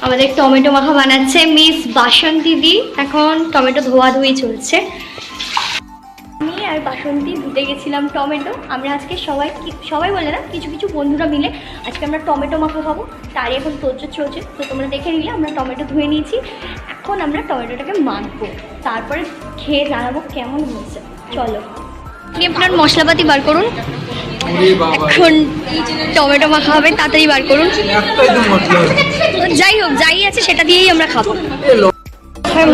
আমাদের টমেটো মাখা বানাচ্ছে মিস বাসন্তী দি। এখন টমেটো ধোয়াধুয়ি চলছে। আমি আর বাসন্তী ধুতে গেছিলাম টমেটো। আমরা আজকে সবাই বলে না, কিছু কিছু বন্ধুরা মিলে আজকে আমরা টমেটো মাখা খাবো, তারই এখন তোড়জোড় চলছে। তো তোমরা দেখে নিলে আমরা টমেটো ধুয়ে নিয়েছি। এখন আমরা টমেটোটাকে মাখবো, তারপরে খেয়ে জানাবো কেমন হয়েছে। চলো, আপনি আপনার মশলাপাতি বার করুন। এখন টমেটো মাখা হবে, তাড়াতাড়ি বার করুন। যাই হোক, যাই আছে সেটা দিয়েই আমরা খাবো।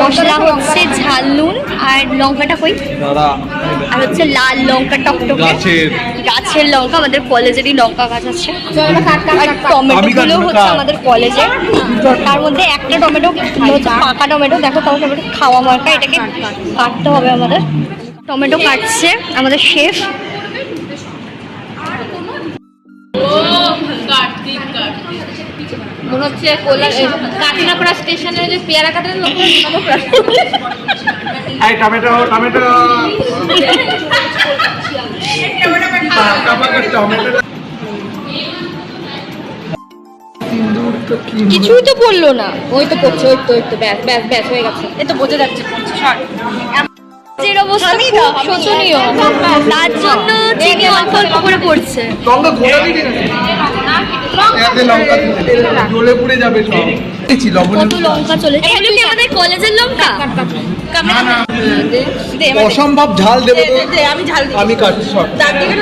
মশলা হচ্ছে ঝাল নুন আর লঙ্কাটা কই, আর হচ্ছে লাল লঙ্কা টকটকে গাছের লঙ্কা, আমাদের কলেজেরই লঙ্কা গাছ আছে। আর টমেটোগুলো হচ্ছে আমাদের কলেজে। তার মধ্যে একটা টমেটো হচ্ছে পাকা টমেটো। দেখো টমেটো খাওয়া মার্কা, এটাকে কাটতে হবে আমাদের। টমেটো কাটছে আমাদের শেফ। মনে হচ্ছে কাকিনাপাড়া স্টেশনে যে পেয়ারা কাটার লোক। টমেটো টমেটো কিছুই তো বললো না। ওই তো করছে, ওই তো ব্যাস ব্যাস ব্যাস হয়ে গেছে। এ তো বোঝা যাচ্ছে এর অবস্থা খুব শোচনীয়, তার জন্য চিনি অল্প অল্প করে পড়ছে। কত লঙ্কা চলে, এগুলো কি আমাদের কলেজের লঙ্কা? অসম্ভব ঝাল দেবে তো। আমি ঝাল আমি কাটছি সব।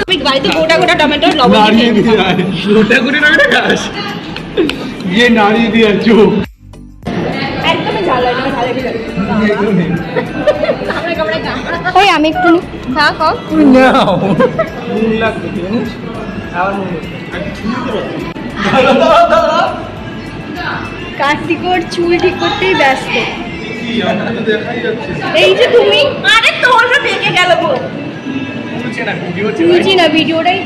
আমি বাড়িতে গোটা গোটা টমেটো নাড়িয়ে দিয়ে গোটা করে টমেটো খাস, গিয়ে নাড়িয়ে দিয়ে চোখ একদমই ঝাল হয় না, ঝাল ওই আমি একটু খা খাও। তুমি নাও কার্তিকর চুল ঠিক করতেই ব্যস্ত। এই যে তুমি, আরে তোরটা পেকে গেল গো। বুঝছে না ভিডিও বুঝি না ভিডিওটাই।